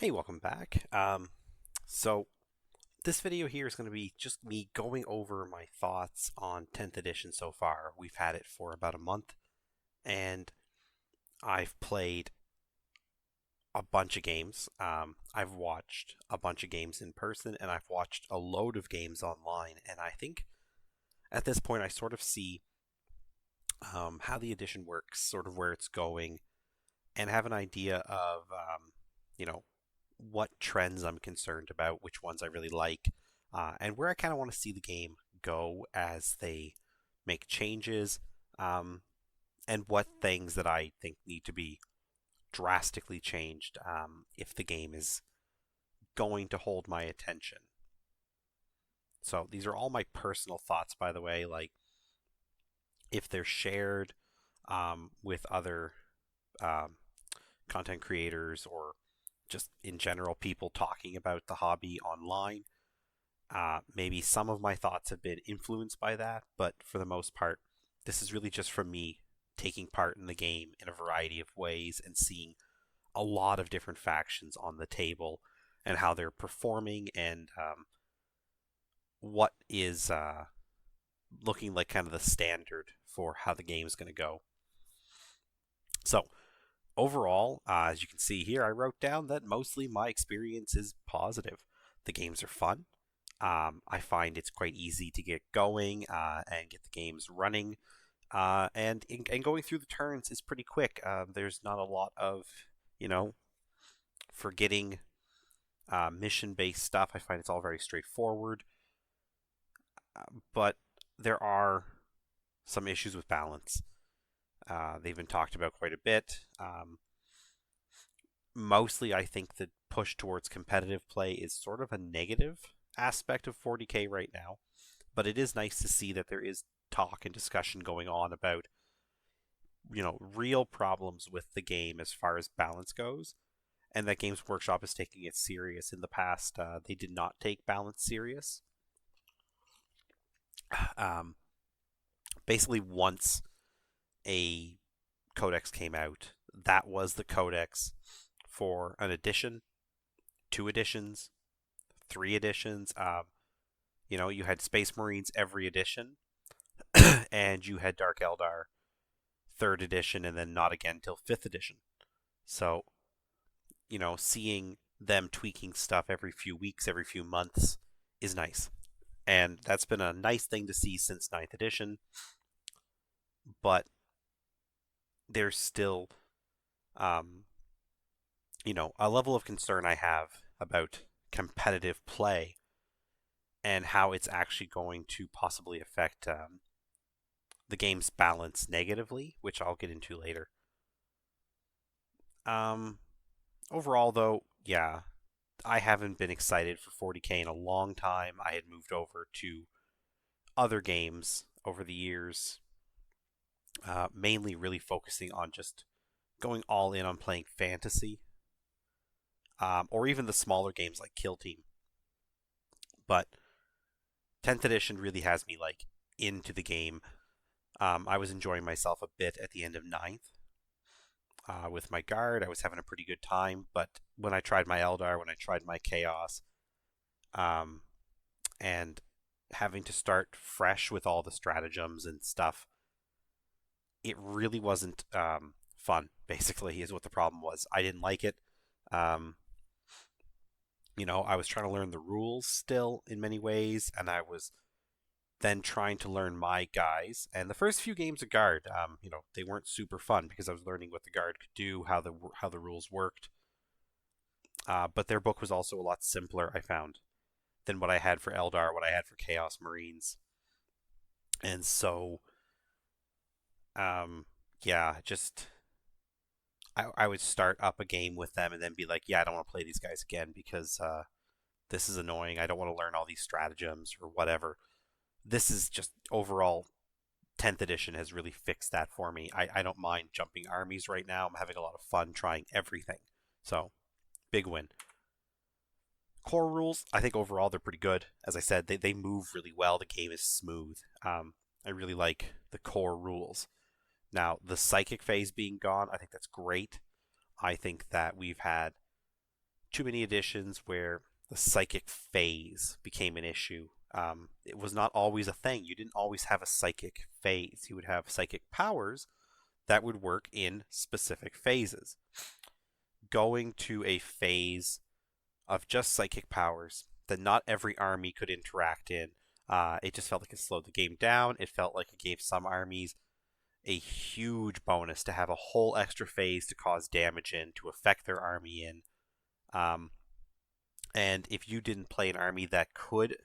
Hey, welcome back. So this video here is going to be just me going over my thoughts on 10th edition so far. We've had it for about a month, and I've played a bunch of games. I've watched a bunch of games in person, and I've watched a load of games online. And I think at this point, I sort of see how the edition works, sort of where it's going, and have an idea of, you know, what trends I'm concerned about, which ones I really like, and where I kind of want to see the game go as they make changes, um, and what things that I think need to be drastically changed if the game is going to hold my attention. So these are all my personal thoughts, by the way. Like if they're shared with other um, content creators or just in general people talking about the hobby online. Maybe some of my thoughts have been influenced by that, but for the most part, this is really just from me taking part in the game in a variety of ways and seeing a lot of different factions on the table and how they're performing and what is looking like kind of the standard for how the game is going to go. So, overall, as you can see here, I wrote down that mostly my experience is positive. The games are fun. I find it's quite easy to get going and get the games running. And going through the turns is pretty quick. There's not a lot of, you know, forgetting mission based stuff. I find it's all very straightforward. But there are some issues with balance. They've been talked about quite a bit. Mostly, I think the push towards competitive play is sort of a negative aspect of 40k right now, but it is nice to see that there is talk and discussion going on about real problems with the game as far as balance goes, and that Games Workshop is taking it serious. In the past, they did not take balance serious. Um, Basically, once a codex came out, that was the codex for an edition, two editions, three editions. You had Space Marines every edition, and you had Dark Eldar third edition, and then not again till fifth edition. So, seeing them tweaking stuff every few weeks, every few months is nice. And that's been a nice thing to see since ninth edition. But there's still, um, a level of concern I have about competitive play and how it's actually going to possibly affect the game's balance negatively, which I'll get into later. Um, Overall, though, yeah, I haven't been excited for 40k in a long time. I had moved over to other games over the years, mainly really focusing on just going all in on playing fantasy, or even the smaller games like Kill Team. But 10th edition really has me like into the game. I was enjoying myself a bit at the end of ninth. With my guard, I was having a pretty good time, but when I tried my Eldar, when I tried my Chaos, um, and having to start fresh with all the stratagems and stuff, it really wasn't fun, basically, is what the problem was. I didn't like it. Um, I was trying to learn the rules still in many ways, and I was then trying to learn my guys. And the first few games of Guard, they weren't super fun because I was learning what the Guard could do, how the rules worked. But their book was also a lot simpler, I found, than what I had for Eldar, what I had for Chaos Marines. And so, um, yeah, just I would start up a game with them and then be like, yeah, I don't want to play these guys again because this is annoying. I don't want to learn all these stratagems or whatever. This is just overall 10th edition has really fixed that for me. I don't mind jumping armies right now. I'm having a lot of fun trying everything. So, big win. Core rules, I think overall they're pretty good. As I said, they move really well. The game is smooth. I really like the core rules. Now, the psychic phase being gone, I think that's great. I think that we've had too many editions where the psychic phase became an issue. It was not always a thing. You didn't always have a psychic phase. You would have psychic powers that would work in specific phases. Going to a phase of just psychic powers that not every army could interact in, it just felt like it slowed the game down. It felt like it gave some armies a huge bonus to have a whole extra phase to cause damage in, to affect their army in. Um, and if you didn't play an army that could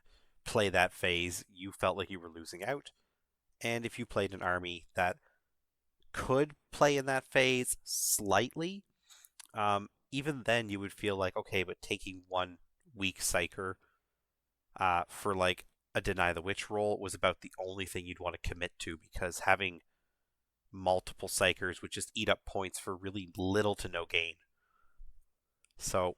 play that phase, you felt like you were losing out. And if you played an army that could play in that phase slightly, even then you would feel like, okay, but taking one weak Psyker for like a Deny the Witch roll was about the only thing you'd want to commit to, because having multiple Psykers would just eat up points for really little to no gain. So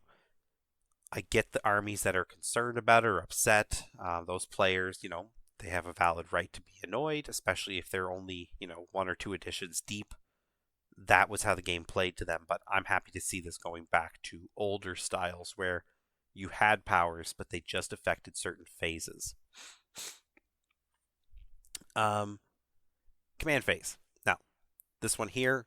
I get the armies that are concerned about it or upset. Those players, they have a valid right to be annoyed, especially if they're only, one or two editions deep. That was how the game played to them, but I'm happy to see this going back to older styles where you had powers, but they just affected certain phases. Command phase. Now, this one here,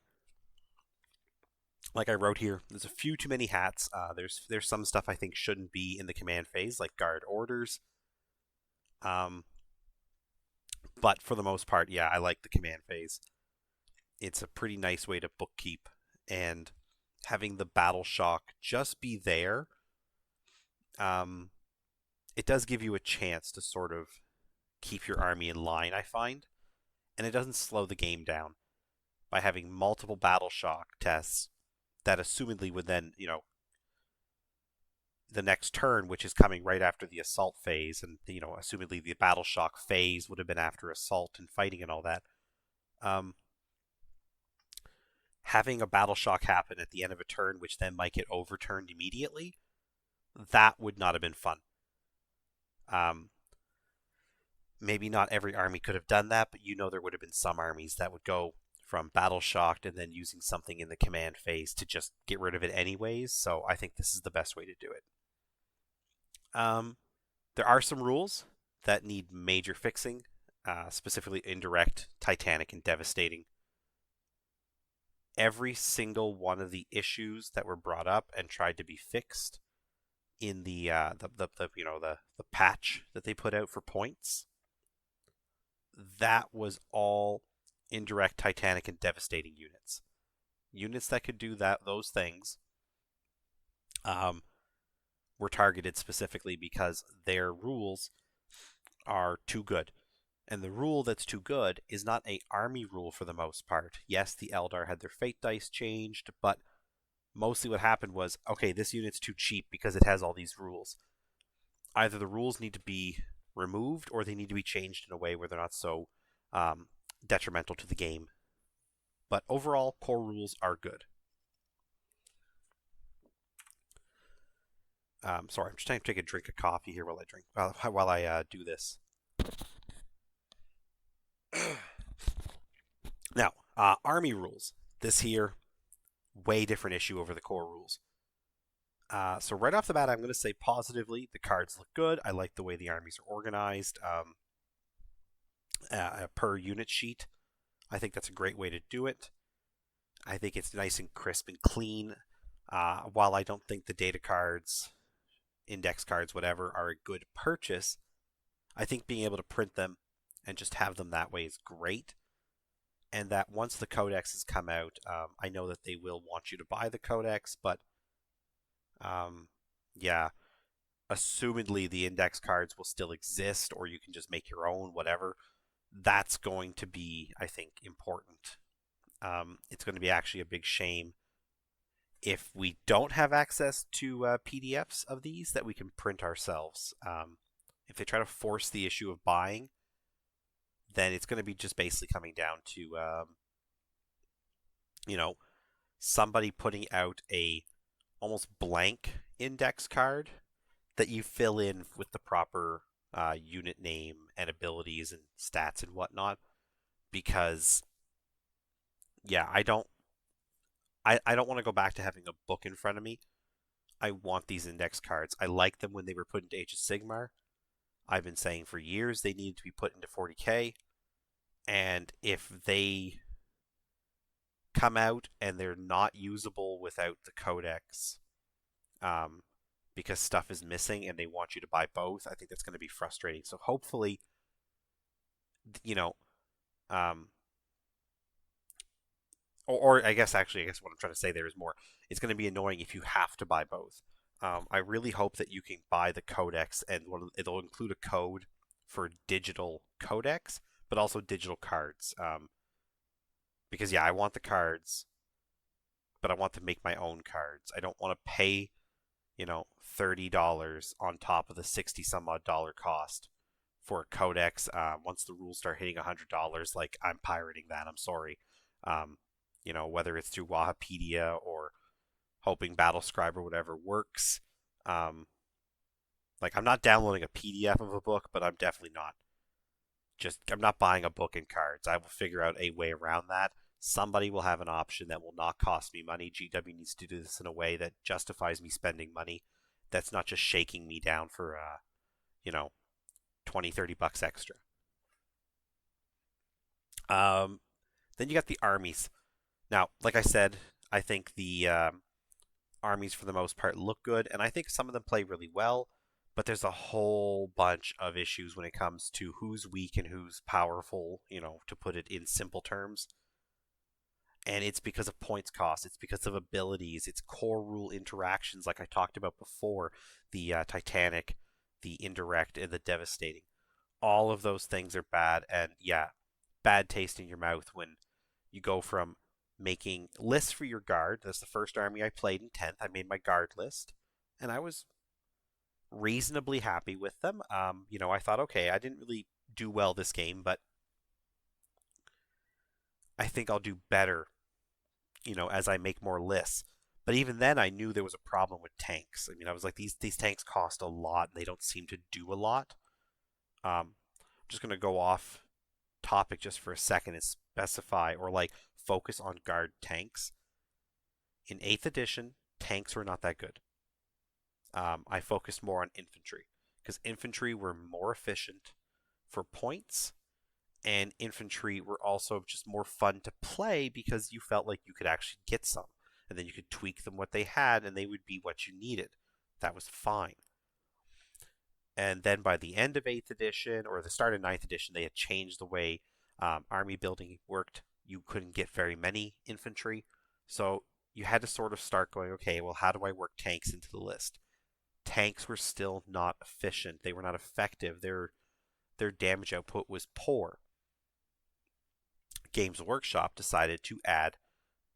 like I wrote here, there's a few too many hats. There's some stuff I think shouldn't be in the command phase, like guard orders. But for the most part, yeah, I like the command phase. It's a pretty nice way to bookkeep, and having the battle shock just be there, it does give you a chance to sort of keep your army in line, I find, and it doesn't slow the game down by having multiple battle shock tests that assumedly would then, the next turn, which is coming right after the assault phase, and, assumedly the battle shock phase would have been after assault and fighting and all that. Having a battle shock happen at the end of a turn, which then might get overturned immediately, that would not have been fun. Maybe not every army could have done that, but there would have been some armies that would go from battle shocked and then using something in the command phase to just get rid of it anyways. So I think this is the best way to do it. There are some rules that need major fixing, specifically indirect, titanic, and devastating. Every single one of the issues that were brought up and tried to be fixed in the patch that they put out for points, that was all indirect, titanic, and devastating units. Units that could do those things were targeted specifically because their rules are too good. And the rule that's too good is not an army rule for the most part. Yes, the Eldar had their fate dice changed, but mostly what happened was, okay, this unit's too cheap because it has all these rules. Either the rules need to be removed or they need to be changed in a way where they're not so detrimental to the game. But overall, core rules are good. Sorry, I'm just trying to take a drink of coffee here while I do this. Now, army rules. This here, way different issue over the core rules. So right off the bat, I'm going to say positively, the cards look good. I like the way the armies are organized per unit sheet. I think that's a great way to do it. I think it's nice and crisp and clean. While I don't think the data cards, index cards, whatever, are a good purchase, I think being able to print them and just have them that way is great. And that once the codexes come out, I know that they will want you to buy the codex, but yeah, assumedly the index cards will still exist, or you can just make your own, whatever. That's going to be, I think, important. It's going to be actually a big shame if we don't have access to PDFs of these that we can print ourselves. If they try to force the issue of buying, then it's going to be just basically coming down to, somebody putting out a almost blank index card that you fill in with the proper unit name and abilities and stats and whatnot. Because, yeah, I don't want to go back to having a book in front of me. I want these index cards. I like them when they were put into Age of Sigmar. I've been saying for years they needed to be put into 40k. And if they come out and they're not usable without the codex, um, because stuff is missing and they want you to buy both, I think that's going to be frustrating. So hopefully, you know, um, or I guess what I'm trying to say there is more. It's going to be annoying if you have to buy both. I really hope that you can buy the codex and it'll include a code for digital codex, but also digital cards. Because yeah, I want the cards, but I want to make my own cards. I don't want to pay, $30 on top of the 60 some odd dollar cost for a codex. Once the rules start hitting $100, like I'm pirating that. I'm sorry. Um, whether it's through Wahapedia or hoping Battlescribe or whatever works. Like I'm not downloading a PDF of a book, but I'm not buying a book and cards. I will figure out a way around that. Somebody will have an option that will not cost me money. GW needs to do this in a way that justifies me spending money. That's not just shaking me down for, 20, $30 extra. Then you got the armies. Now, like I said, I think the armies for the most part look good, and I think some of them play really well. But there's a whole bunch of issues when it comes to who's weak and who's powerful, to put it in simple terms. And it's because of points cost, it's because of abilities, it's core rule interactions, like I talked about before, the Titanic, the indirect, and the devastating. All of those things are bad, and yeah, bad taste in your mouth when you go from making lists for your guard. That's the first army I played in 10th. I made my guard list, and I was reasonably happy with them. I thought, okay, I didn't really do well this game, but I think I'll do better, as I make more lists. But even then, I knew there was a problem with tanks. I mean, I was like, these tanks cost a lot, and they don't seem to do a lot. I'm just gonna go off topic just for a second and specify or like focus on guard tanks. In 8th edition, tanks were not that good. I focused more on infantry because infantry were more efficient for points, and infantry were also just more fun to play because you felt like you could actually get some, and then you could tweak them what they had, and they would be what you needed. That was fine. And then by the end of 8th edition or the start of 9th edition, they had changed the way army building worked. You couldn't get very many infantry, so you had to sort of start going, okay, well, how do I work tanks into the list? Tanks were still not efficient. They were not effective. Their damage output was poor. Games Workshop decided to add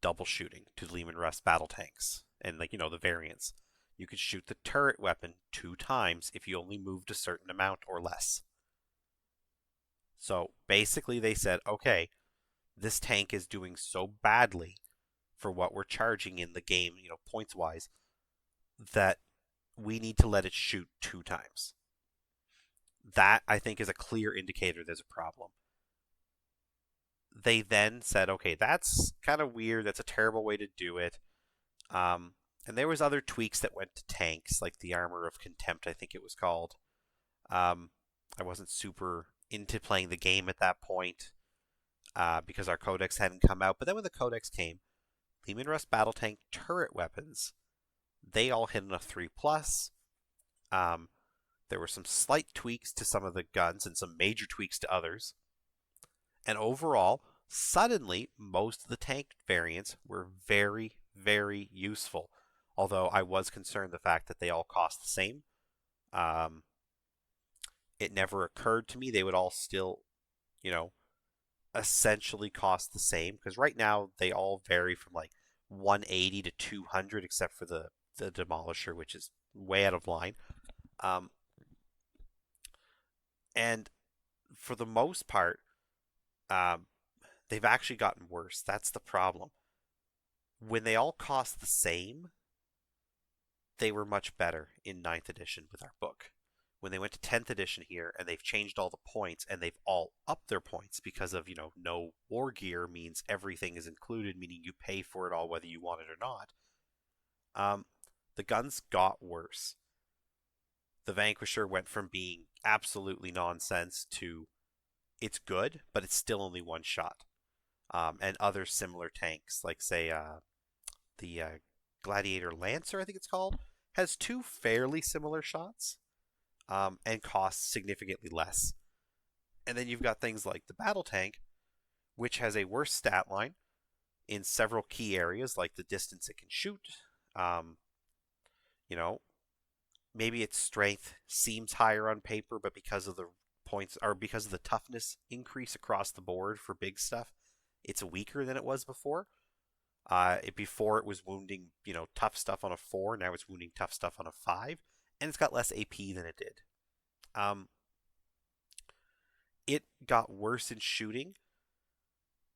double shooting to Leman Russ battle tanks and the variants. You could shoot the turret weapon 2 times if you only moved a certain amount or less. So basically they said, okay, this tank is doing so badly for what we're charging in the game, points wise, that we need to let it shoot 2 times. That, I think, is a clear indicator there's a problem. They then said, okay, that's kind of weird. That's a terrible way to do it. And there was other tweaks that went to tanks, like the Armor of Contempt, I think it was called. I wasn't super into playing the game at that point because our codex hadn't come out. But then when the codex came, Leman Russ battle tank turret weapons, they all hit a 3+. There were some slight tweaks to some of the guns and some major tweaks to others. And overall, suddenly, most of the tank variants were very, very useful. Although I was concerned the fact that they all cost the same. It never occurred to me they would all still, essentially cost the same. Because right now, they all vary from like 180 to 200, except for the Demolisher, which is way out of line. And for the most part, they've actually gotten worse. That's the problem. When they all cost the same, they were much better in 9th edition with our book. When they went to 10th edition here and they've changed all the points and they've all upped their points because of, no war gear means everything is included, meaning you pay for it all whether you want it or not. the guns got worse. The Vanquisher went from being absolutely nonsense to it's good, but it's still only one shot. And other similar tanks, like say the Gladiator Lancer, I think it's called, has two fairly similar shots, and costs significantly less. And then you've got things like the Battle Tank, which has a worse stat line in several key areas, like the distance it can shoot. Um, you know, maybe its strength seems higher on paper, but because of the points or because of the toughness increase across the board for big stuff, it's weaker than it was before. Before it was wounding, tough stuff on a 4. Now it's wounding tough stuff on a 5, and it's got less AP than it did. Um, it got worse in shooting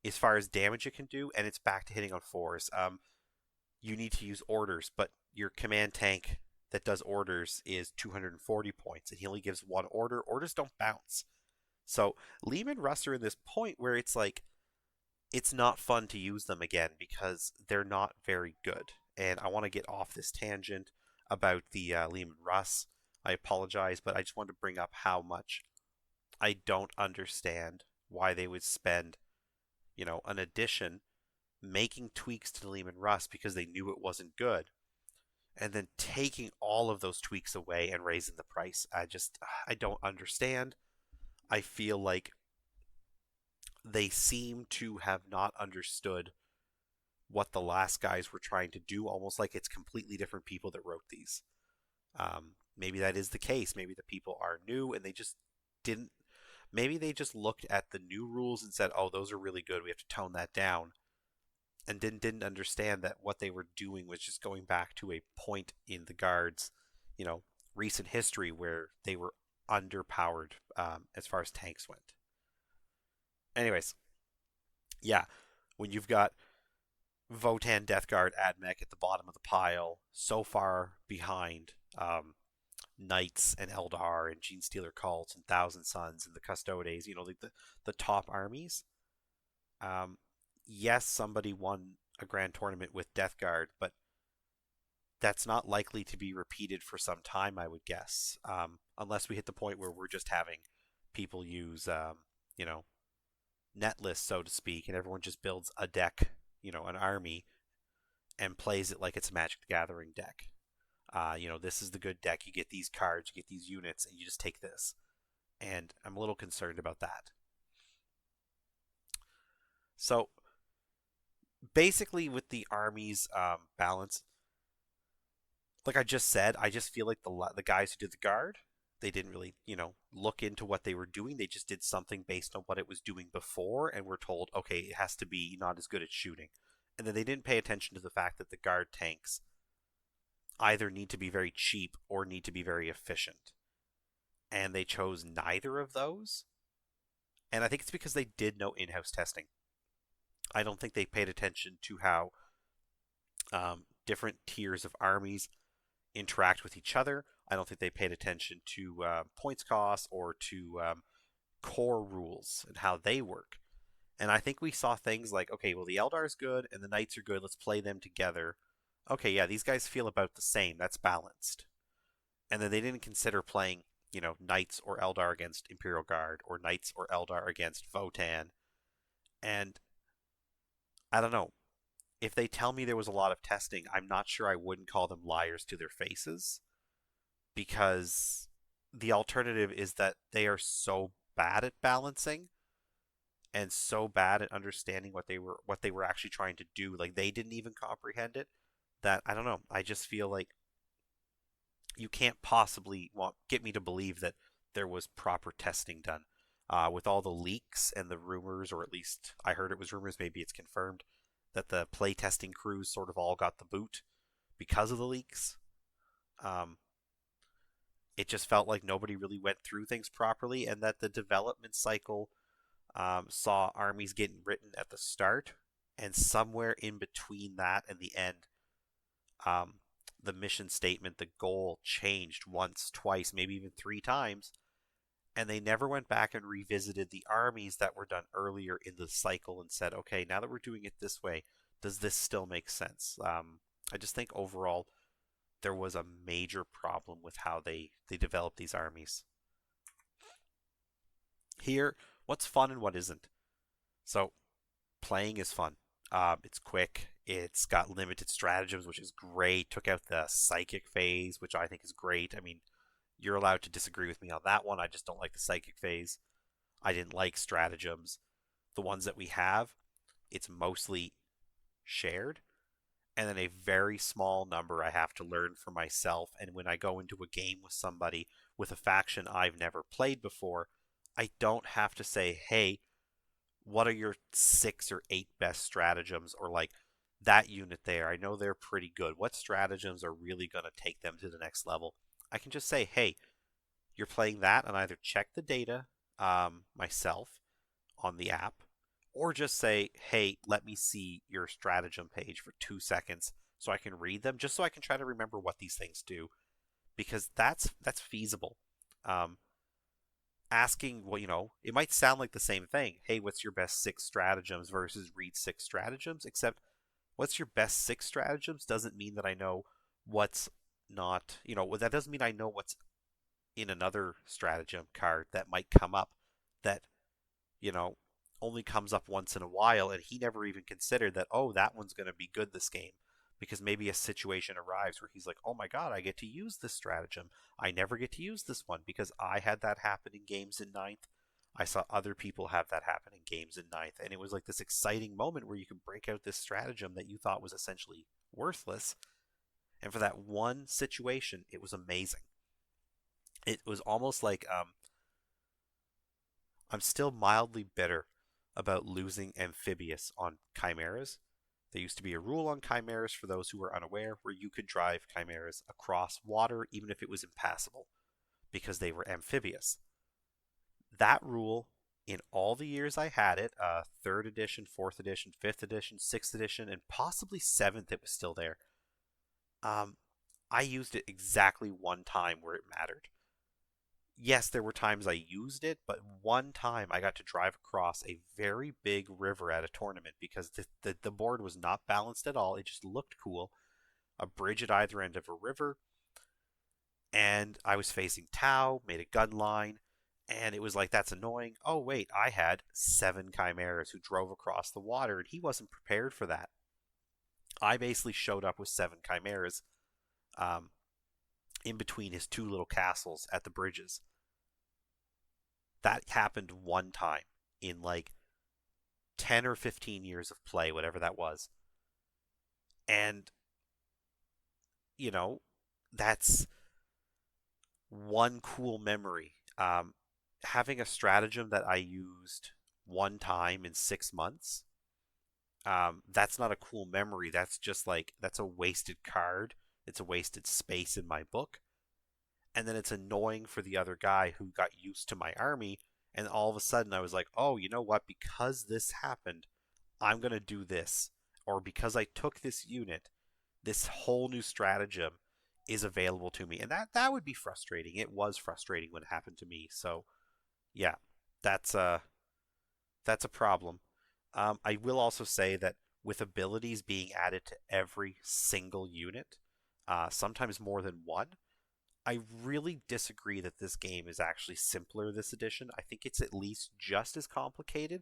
as far as damage it can do, and it's back to hitting on 4s. You need to use orders, but your command tank that does orders is 240 points, and he only gives one order. Orders don't bounce. So Leman Russ are in this point where it's like, it's not fun to use them again because they're not very good. And I want to get off this tangent about the Leman Russ. I apologize, but I just wanted to bring up how much I don't understand why they would spend, an addition making tweaks to the Leman Russ because they knew it wasn't good, and then taking all of those tweaks away and raising the price. I don't understand. I feel like they seem to have not understood what the last guys were trying to do, almost like it's completely different people that wrote these. Maybe that is the case. Maybe the people are new and they just didn't. Maybe they just looked at the new rules and said, oh, those are really good. We have to tone that down. And didn't understand that what they were doing was just going back to a point in the guards, recent history where they were underpowered as far as tanks went. Anyways, yeah, when you've got Votann Death Guard Admech at the bottom of the pile, so far behind Knights and Eldar and Genestealer Cults and Thousand Sons and the Custodes, the top armies. Yes, somebody won a grand tournament with Death Guard, but that's not likely to be repeated for some time, I would guess, unless we hit the point where we're just having people use, net lists, so to speak, and everyone just builds a deck, an army, and plays it like it's a Magic the Gathering deck. This is the good deck. You get these cards, you get these units, and you just take this. And I'm a little concerned about that. So, basically, with the army's balance, like I just said, I just feel like the guys who did the guard, they didn't really, look into what they were doing. They just did something based on what it was doing before, and were told, okay, it has to be not as good at shooting. And then they didn't pay attention to the fact that the guard tanks either need to be very cheap or need to be very efficient. And they chose neither of those. And I think it's because they did no in-house testing. I don't think they paid attention to how different tiers of armies interact with each other. I don't think they paid attention to points costs or to core rules and how they work. And I think we saw things like, okay, well, the Eldar's good and the Knights are good. Let's play them together. Okay, yeah, these guys feel about the same. That's balanced. And then they didn't consider playing, Knights or Eldar against Imperial Guard or Knights or Eldar against Votann. And I don't know. If they tell me there was a lot of testing, I'm not sure I wouldn't call them liars to their faces, because the alternative is that they are so bad at balancing and so bad at understanding what they were actually trying to do. Like, they didn't even comprehend it, that I don't know. I just feel like you can't possibly get me to believe that there was proper testing done. With all the leaks and the rumors, or at least I heard it was rumors, maybe it's confirmed, that the playtesting crews sort of all got the boot because of the leaks. Um, it just felt like nobody really went through things properly, and that the development cycle saw armies getting written at the start, and somewhere in between that and the end, um, the mission statement, the goal changed once, twice, maybe even 3 times, and they never went back and revisited the armies that were done earlier in the cycle and said, okay, now that we're doing it this way, does this still make sense? I just think overall there was a major problem with how they developed these armies. Here, what's fun and what isn't. So playing is fun. It's quick. It's got limited stratagems, which is great. Took out the psychic phase, which I think is great. I mean, you're allowed to disagree with me on that one. I just don't like the psychic phase. I didn't like stratagems. The ones that we have, it's mostly shared, and then a very small number I have to learn for myself. And when I go into a game with somebody with a faction I've never played before, I don't have to say, hey, what are your 6 or 8 best stratagems, or like that unit there? I know they're pretty good. What stratagems are really going to take them to the next level? I can just say, hey, you're playing that, and either check the data myself on the app, or just say, hey, let me see your stratagem page for 2 seconds so I can read them, just so I can try to remember what these things do, because that's feasible. Um, Asking, well, it might sound like the same thing. Hey, what's your best 6 stratagems versus read 6 stratagems? Except, what's your best 6 stratagems doesn't mean that I know what's not, that doesn't mean I know what's in another stratagem card that might come up that, you know, only comes up once in a while, and he never even considered that, oh, that one's going to be good this game. Because maybe a situation arrives where he's like, oh my god, I get to use this stratagem. I never get to use this one because I had that happen in games in ninth. I saw other people have that happen in games in ninth. And it was like this exciting moment where you could break out this stratagem that you thought was essentially worthless. And for that one situation, it was amazing. It was almost like I'm still mildly bitter about losing Amphibious on Chimeras. There used to be a rule on Chimeras, for those who were unaware, where you could drive Chimeras across water even if it was impassable, because they were amphibious. That rule, in all the years I had it, 3rd edition, 4th edition, 5th edition, 6th edition, and possibly 7th, it was still there. I used it exactly one time where it mattered. Yes, there were times I used it, but one time I got to drive across a very big river at a tournament because the board was not balanced at all. It just looked cool. A bridge at either end of a river, and I was facing Tau, made a gun line, and it was like, that's annoying. Oh, wait, I had 7 Chimeras who drove across the water, and he wasn't prepared for that. I basically showed up with 7 Chimeras um, in between his 2 little castles at the bridges. That happened one time in like 10 or 15 years of play, whatever that was. And, you know, that's one cool memory. Having a stratagem that I used one time in 6 months, that's not a cool memory. That's just like, that's a wasted card. It's a wasted space in my book. And then it's annoying for the other guy who got used to my army. And all of a sudden I was like, oh, you know what? Because this happened, I'm going to do this. Or because I took this unit, this whole new stratagem is available to me. And that would be frustrating. It was frustrating when it happened to me. So, yeah, that's that's a problem. I will also say that with abilities being added to every single unit, sometimes more than one, I really disagree that this game is actually simpler this edition. I think it's at least just as complicated,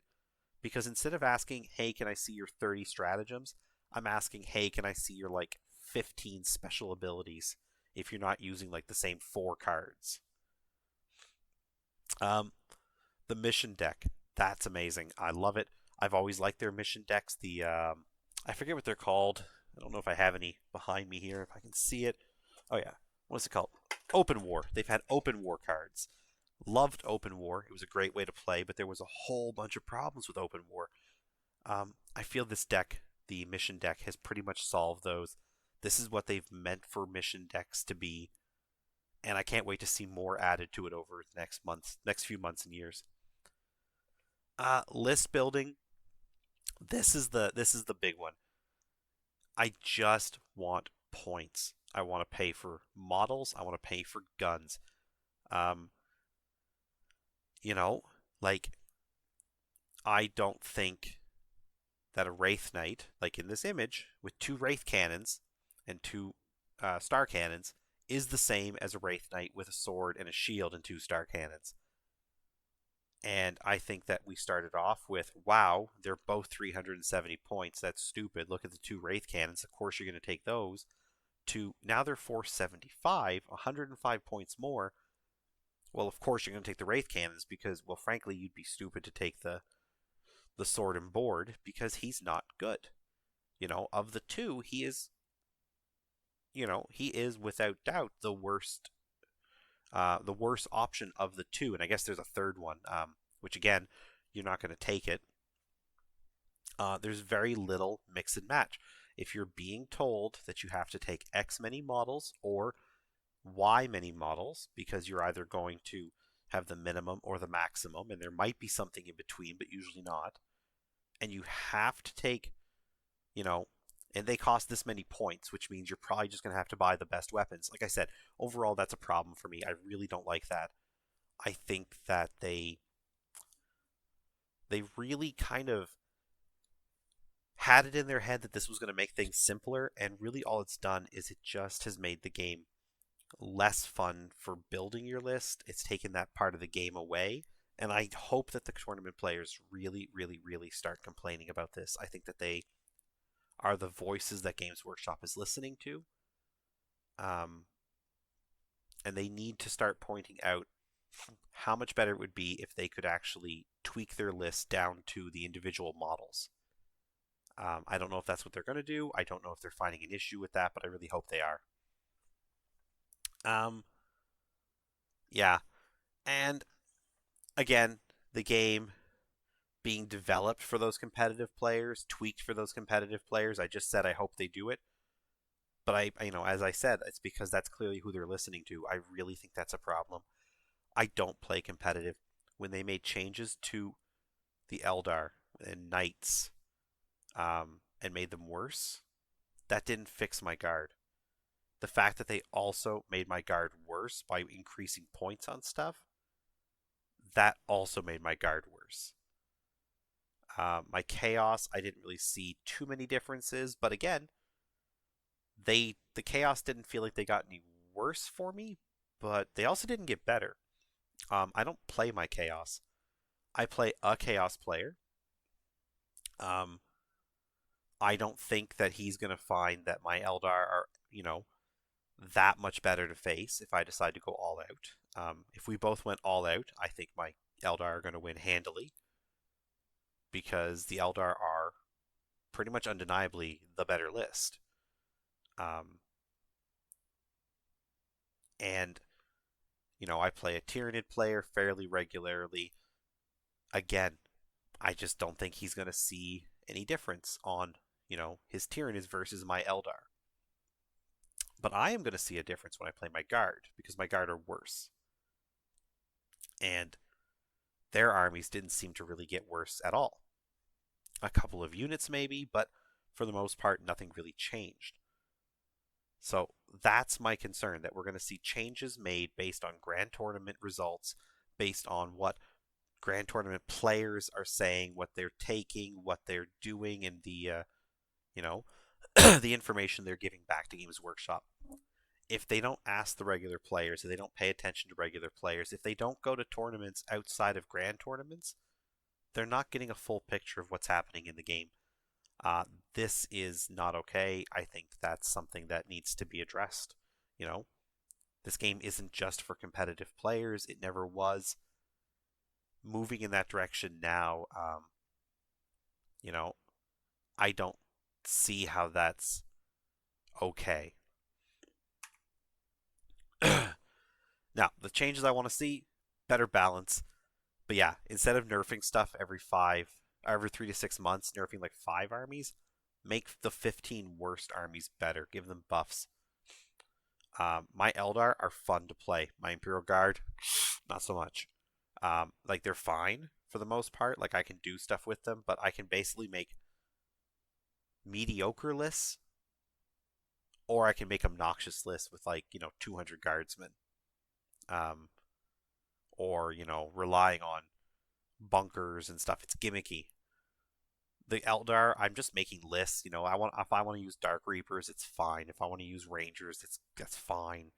because instead of asking, hey, can I see your 30 stratagems? I'm asking, hey, can I see your like 15 special abilities if you're not using like the same 4 cards? Um, the mission deck, that's amazing. I love it. I've always liked their mission decks. I forget what they're called. I don't know if I have any behind me here, if I can see it. Oh yeah, what is it called? Open War. They've had Open War cards. Loved Open War. It was a great way to play, but there was a whole bunch of problems with Open War. I feel this deck, the mission deck, has pretty much solved those. This is what they've meant for mission decks to be, and I can't wait to see more added to it over the next few months and years. List building. This is the big one. I just want points. I want to pay for models. I want to pay for guns. Um, you know, like, I don't think that a Wraith Knight, like in this image, with 2 Wraith Cannons and 2 star cannons is the same as a Wraith Knight with a sword and a shield and 2 star cannons. And I think that we started off with, wow, they're both 370 points. That's stupid. Look at the 2 Wraith cannons. Of course, you're going to take those. To now they're 475, 105 points more. Well, of course, you're going to take the Wraith cannons because, well, frankly, you'd be stupid to take the sword and board because he's not good. Of the two, he is without doubt the worst option of the two. And I guess there's a third one, which again, you're not going to take it. There's very little mix and match. If you're being told that you have to take X many models or Y many models, because you're either going to have the minimum or the maximum, and there might be something in between, but usually not, and you have to take, and they cost this many points, which means you're probably just going to have to buy the best weapons. Like I said, overall, that's a problem for me. I really don't like that. I think that they really kind of had it in their head that this was going to make things simpler, and really all it's done is it just has made the game less fun for building your list. It's taken that part of the game away, and I hope that the tournament players really, really, really start complaining about this. I think that they are the voices that Games Workshop is listening to. And they need to start pointing out how much better it would be if they could actually tweak their list down to the individual models. I don't know if that's what they're going to do. I don't know if they're finding an issue with that, but I really hope they are. Yeah. And again, the game being developed for those competitive players, tweaked for those competitive players. I just said I hope they do it. But as I said, it's because that's clearly who they're listening to. I really think that's a problem. I don't play competitive. When they made changes to the Eldar and Knights, and made them worse, that didn't fix my guard. The fact that they also made my guard worse by increasing points on stuff, that also made my guard worse. My chaos, I didn't really see too many differences, but again, the chaos didn't feel like they got any worse for me, but they also didn't get better. I don't play my chaos. I play a chaos player. I don't think that he's going to find that my Eldar are, that much better to face if I decide to go all out. If we both went all out, I think my Eldar are going to win handily because the Eldar are pretty much undeniably the better list. And, I play a Tyranid player fairly regularly. Again, I just don't think he's going to see any difference on, his Tyranids versus my Eldar. But I am going to see a difference when I play my Guard, because my Guard are worse. And their armies didn't seem to really get worse at all. A couple of units maybe, but for the most part, nothing really changed. So that's my concern, that we're going to see changes made based on Grand Tournament results, based on what Grand Tournament players are saying, what they're taking, what they're doing, and the, the information they're giving back to Games Workshop. If they don't ask the regular players, if they don't pay attention to regular players, if they don't go to tournaments outside of Grand Tournaments, they're not getting a full picture of what's happening in the game. This is not okay. I think that's something that needs to be addressed. This game isn't just for competitive players. It never was. Moving in that direction now, I don't see how that's okay. Now, the changes I want to see, better balance. But yeah, instead of nerfing stuff every 3 to 6 months, nerfing like 5 armies, make the 15 worst armies better. Give them buffs. My Eldar are fun to play. My Imperial Guard, not so much. They're fine for the most part. Like I can do stuff with them, but I can basically make mediocre lists, or I can make obnoxious lists with 200 guardsmen. Or relying on bunkers and stuff. It's gimmicky. The Eldar, I'm just making lists. If I want to use Dark Reapers, it's fine. If I want to use Rangers, that's fine.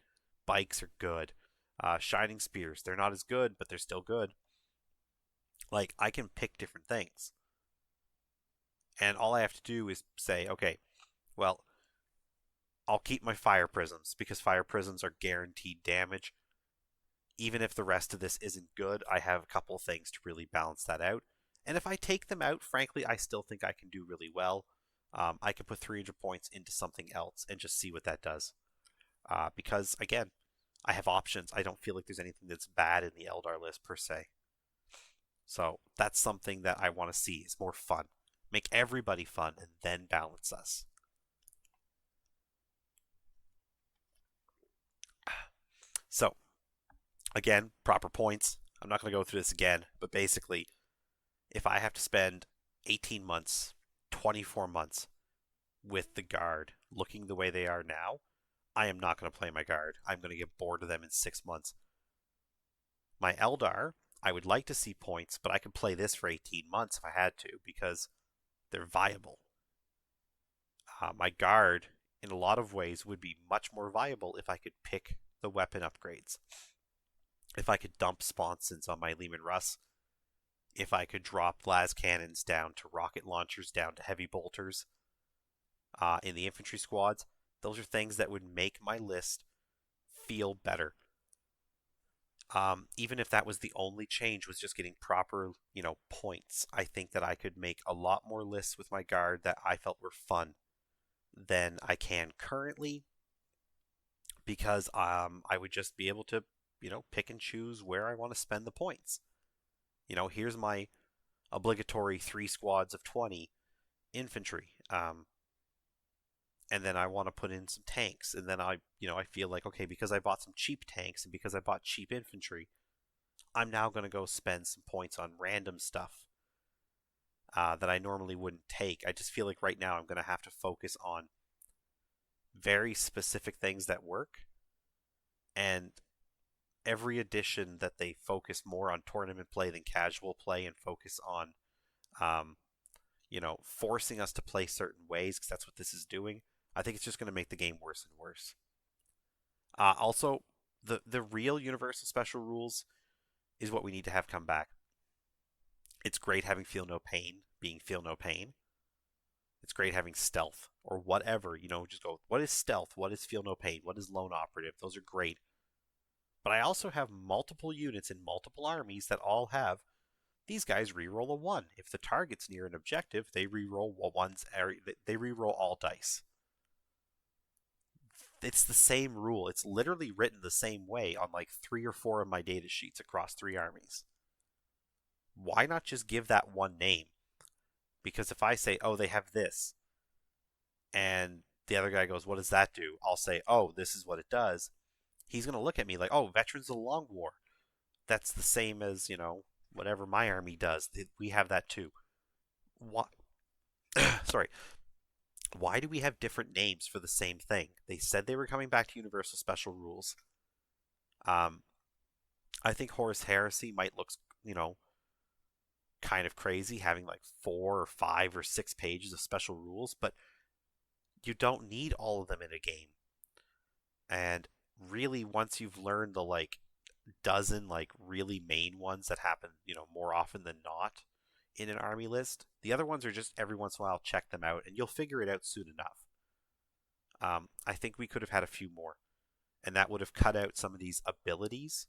Bikes are good. Shining Spears, they're not as good, but they're still good. Like, I can pick different things. And all I have to do is say, okay, well, I'll keep my Fire Prisms because Fire Prisms are guaranteed damage. Even if the rest of this isn't good, I have a couple of things to really balance that out. And if I take them out, frankly, I still think I can do really well. I can put 300 points into something else and just see what that does. Because, again, I have options. I don't feel like there's anything that's bad in the Eldar list per se. So that's something that I want to see. Is more fun. Make everybody fun and then balance us. So, again, proper points. I'm not going to go through this again, but basically, if I have to spend 18 months, 24 months with the guard looking the way they are now, I am not going to play my guard. I'm going to get bored of them in 6 months. My Eldar, I would like to see points, but I could play this for 18 months if I had to because they're viable. My guard, in a lot of ways, would be much more viable if I could pick the weapon upgrades. If I could dump sponsons on my Leman Russ, if I could drop las cannons down to rocket launchers down to heavy bolters in the infantry squads, those are things that would make my list feel better. Even if that was the only change, was just getting proper, points, I think that I could make a lot more lists with my guard that I felt were fun than I can currently, because I would just be able to, pick and choose where I want to spend the points. Here's my obligatory 3 squads of 20 infantry. And then I want to put in some tanks. And then I feel like, okay, because I bought some cheap tanks and because I bought cheap infantry, I'm now going to go spend some points on random stuff that I normally wouldn't take. I just feel like right now I'm going to have to focus on very specific things that work. And every edition that they focus more on tournament play than casual play and focus on, um, forcing us to play certain ways, because that's what this is doing, I think it's just going to make the game worse and worse. Also, the real Universal Special Rules is what we need to have come back. It's great having Feel No Pain being Feel No Pain. It's great having Stealth or whatever. Just go, what is Stealth? What is Feel No Pain? What is Lone Operative? Those are great. But I also have multiple units in multiple armies that all have these guys reroll a 1. If the target's near an objective, they reroll ones. They reroll all dice. It's the same rule. It's literally written the same way on like 3 or 4 of my data sheets across 3 armies. Why not just give that one name? Because if I say, oh, they have this, and the other guy goes, what does that do? I'll say, oh, this is what it does. He's going to look at me like, oh, Veterans of the Long War. That's the same as, whatever my army does. We have that too. What? Sorry. Why do we have different names for the same thing? They said they were coming back to Universal Special Rules. I think Horus Heresy might look, kind of crazy having like 4 or 5 or 6 pages of special rules, but you don't need all of them in a game. And really, once you've learned the like dozen like really main ones that happen, more often than not in an army list, the other ones are just every once in a while check them out and you'll figure it out soon enough. I think we could have had a few more, and that would have cut out some of these abilities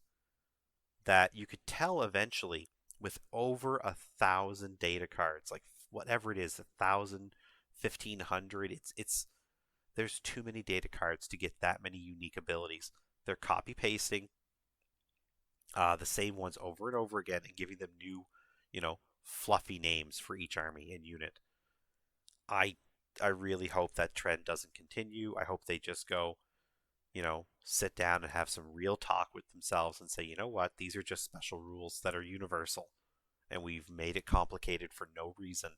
that you could tell eventually with over 1,000 data cards, like whatever it is, 1,000, 1,500. It's there's too many data cards to get that many unique abilities. They're copy pasting the same ones over and over again and giving them new, fluffy names for each army and unit. I I really hope that trend doesn't continue. I hope they just go, sit down and have some real talk with themselves and say, you know what, these are just special rules that are universal, and we've made it complicated for no reason.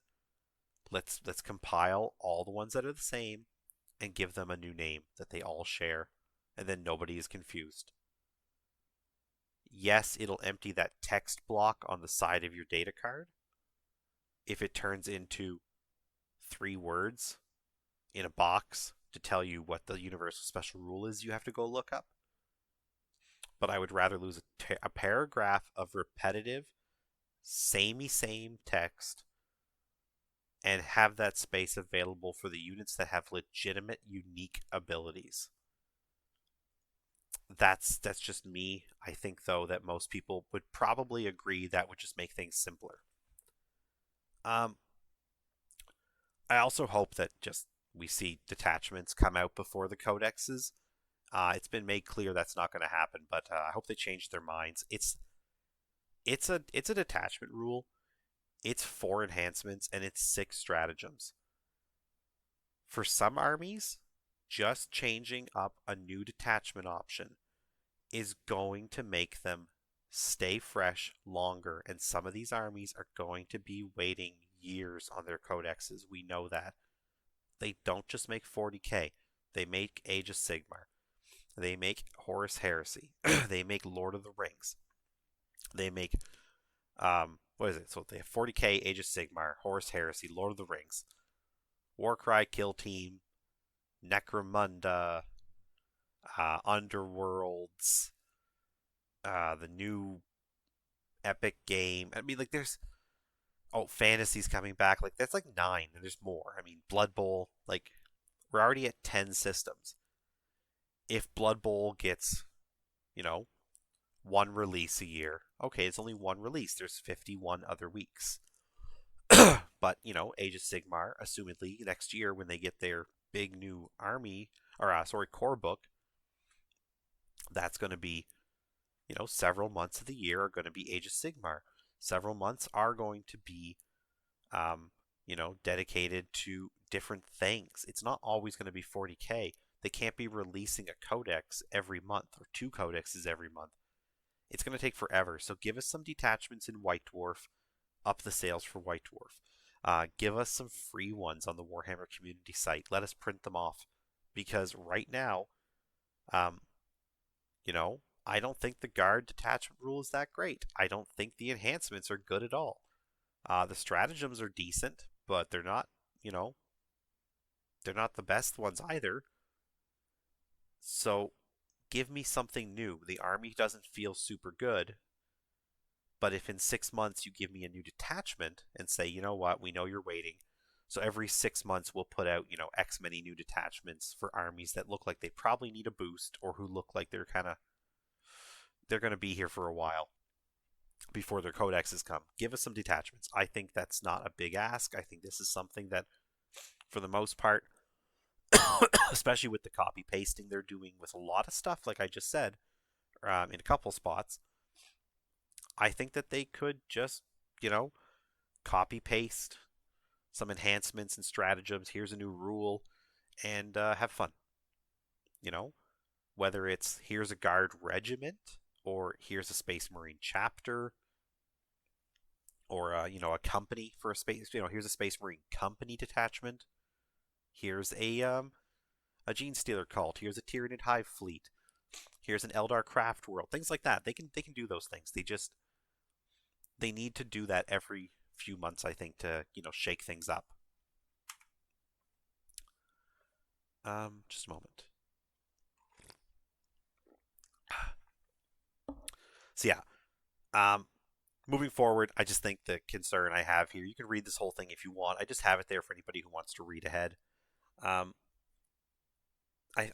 Let's compile all the ones that are the same and give them a new name that they all share, and then nobody is confused. Yes, it'll empty that text block on the side of your data card if it turns into 3 words in a box to tell you what the universal special rule is you have to go look up. But I would rather lose a paragraph of repetitive, samey same text and have that space available for the units that have legitimate, unique abilities. That's just me. I think though that most people would probably agree that would just make things simpler. Um, I also hope that just we see detachments come out before the codexes. It's been made clear that's not going to happen, but I hope they change their minds. It's a detachment rule. It's 4 enhancements and it's 6 stratagems. For some armies, just changing up a new detachment option is going to make them stay fresh longer, and some of these armies are going to be waiting years on their codexes. We know that. They don't just make 40k, they make Age of Sigmar, they make Horus Heresy, they make Lord of the Rings, they make what is it? So they have 40k, Age of Sigmar, Horus Heresy, Lord of the Rings, Warcry, Kill Team, Necromunda, Underworlds, the new Epic game. I mean, like, there's Fantasy's coming back. Like, that's like 9, and there's more. I mean, Blood Bowl. Like, we're already at 10 systems. If Blood Bowl gets, you know, 1 release a year, okay, it's only 1 release. There's 51 other weeks. But Age of Sigmar, assumedly next year when they get their big new army or core book, that's going to be several months of the year are going to be Age of Sigmar. Several months are going to be dedicated to different things. It's not always going to be 40k. They can't be releasing a codex every month or 2 codexes every month. It's going to take forever. So give us some detachments in White Dwarf, up the sales for White Dwarf. Give us some free ones on the Warhammer community site. Let us print them off. Because right now, I don't think the guard detachment rule is that great. I don't think the enhancements are good at all. The stratagems are decent, but they're not, they're not the best ones either. So give me something new. The army doesn't feel super good. But if in 6 months you give me a new detachment and say, you know what, we know you're waiting. So every 6 months we'll put out, X many new detachments for armies that look like they probably need a boost or who look like they're going to be here for a while before their codexes come. Give us some detachments. I think that's not a big ask. I think this is something that, for the most part, especially with the copy pasting they're doing with a lot of stuff, like I just said, in a couple spots, I think that they could just, copy paste some enhancements and stratagems. Here's a new rule, and have fun. Whether it's here's a guard regiment, or here's a Space Marine chapter, or a company for a space. Here's a Space Marine company detachment. Here's a Genestealer cult. Here's a Tyranid Hive fleet. Here's an Eldar craft world. Things like that. They can do those things. They need to do that every few months, I think, to shake things up. Just a moment. So yeah, moving forward, I just think the concern I have here, you can read this whole thing if you want. I just have it there for anybody who wants to read ahead. I'm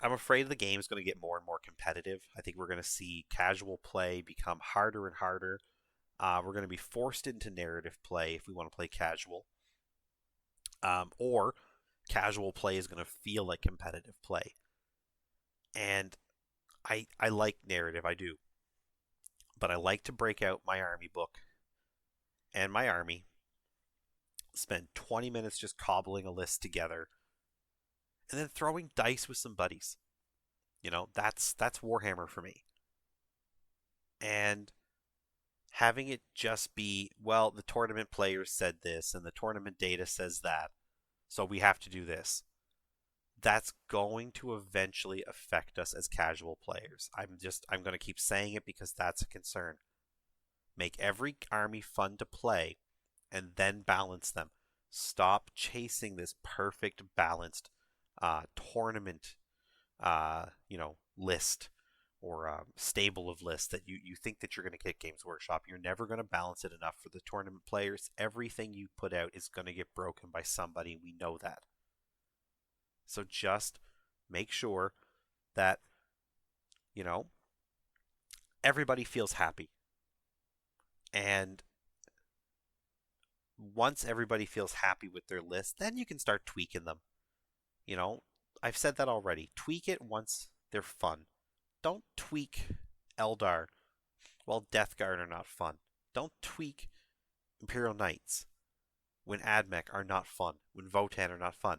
afraid the game is going to get more and more competitive. I think we're going to see casual play become harder and harder. We're going to be forced into narrative play if we want to play casual. Or casual play is going to feel like competitive play. And I like narrative, I do. But I like to break out my army book and my army, spend 20 minutes just cobbling a list together, and then throwing dice with some buddies. That's Warhammer for me. And having it just be, well, the tournament players said this and the tournament data says that, so we have to do this. That's going to eventually affect us as casual players. I'm going to keep saying it because that's a concern. Make every army fun to play and then balance them. Stop chasing this perfect, balanced tournament, list or stable of lists that you think that you're going to get Games Workshop. You're never going to balance it enough for the tournament players. Everything you put out is going to get broken by somebody. We know that. So just make sure that, you know, everybody feels happy. And once everybody feels happy with their list, then you can start tweaking them. You know, I've said that already. Tweak it once they're fun. Don't tweak Eldar while Death Guard are not fun. Don't tweak Imperial Knights when AdMech are not fun, when Votann are not fun.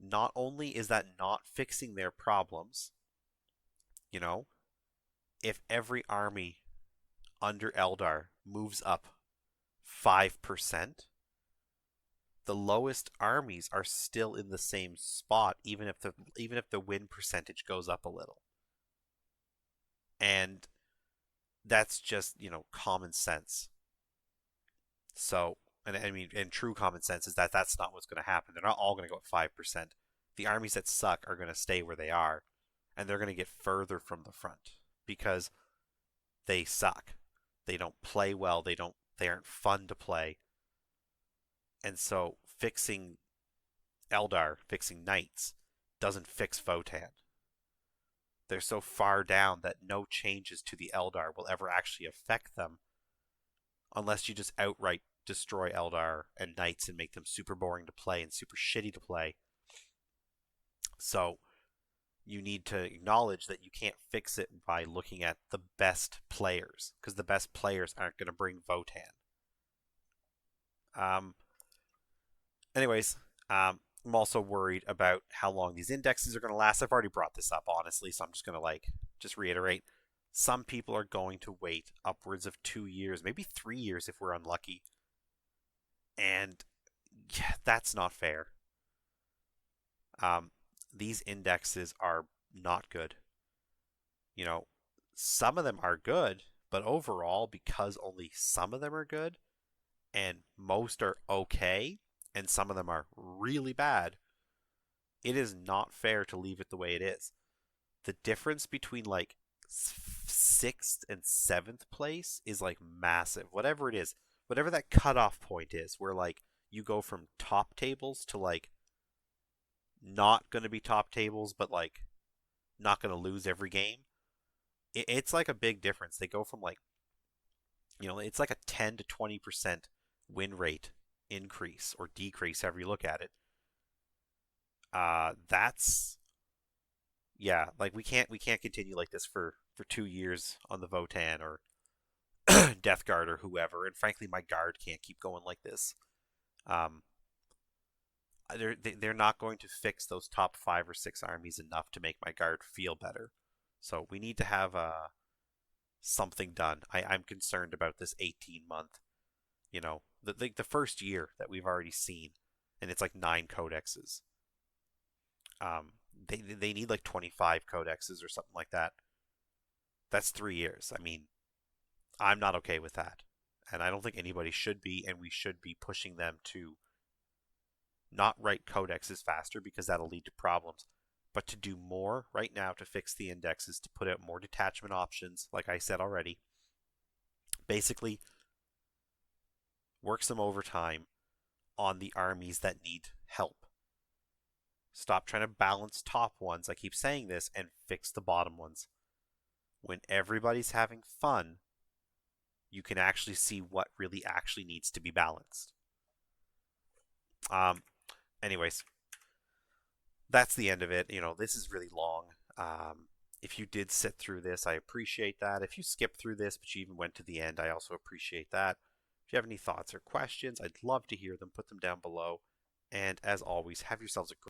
Not only is that not fixing their problems, you know, if every army under Eldar moves up 5%, the lowest armies are still in the same spot, even if the win percentage goes up a little. And that's just, common sense. So, and I mean, and true common sense is that that's not what's going to happen. They're not all going to go at 5%. The armies that suck are going to stay where they are, and they're going to get further from the front because they suck. They don't play well. They aren't fun to play. And so fixing Eldar, fixing Knights, doesn't fix Votann. They're so far down that no changes to the Eldar will ever actually affect them unless you just outright destroy Eldar and Knights and make them super boring to play and super shitty to play. So you need to acknowledge that you can't fix it by looking at the best players, because the best players aren't going to bring Votann. Anyways, I'm also worried about how long these indexes are going to last. I've already brought this up, honestly, so I'm just going to just reiterate. Some people are going to wait upwards of 2 years, maybe 3 years if we're unlucky. And yeah, that's not fair. These indexes are not good. Some of them are good, but overall, because only some of them are good and most are okay, and some of them are really bad, it is not fair to leave it the way it is. The difference between 6th and 7th place is massive. Whatever it is, whatever that cutoff point is, where you go from top tables to not going to be top tables, but not going to lose every game. It's a big difference. They go from it's a 10 to 20% win rate increase or decrease, however you look at it. That's we can't continue like this for 2 years on the Votann or Death Guard or whoever. And frankly, my guard can't keep going like this. They're not going to fix those top 5 or 6 armies enough to make my guard feel better. So we need to have something done. I'm concerned about this 18-month, the first year that we've already seen, and it's 9 codexes. They need 25 codexes or something like that. That's 3 years. I mean, I'm not okay with that, and I don't think anybody should be, and we should be pushing them to not write codexes faster because that'll lead to problems, but to do more right now to fix the indexes, to put out more detachment options, like I said already. Basically, work some overtime on the armies that need help. Stop trying to balance top ones, I keep saying this, and fix the bottom ones. When everybody's having fun, you can actually see what really actually needs to be balanced. Anyways, that's the end of it. This is really long. If you did sit through this, I appreciate that. If you skipped through this, but you even went to the end, I also appreciate that. If you have any thoughts or questions, I'd love to hear them. Put them down below. And as always, have yourselves a great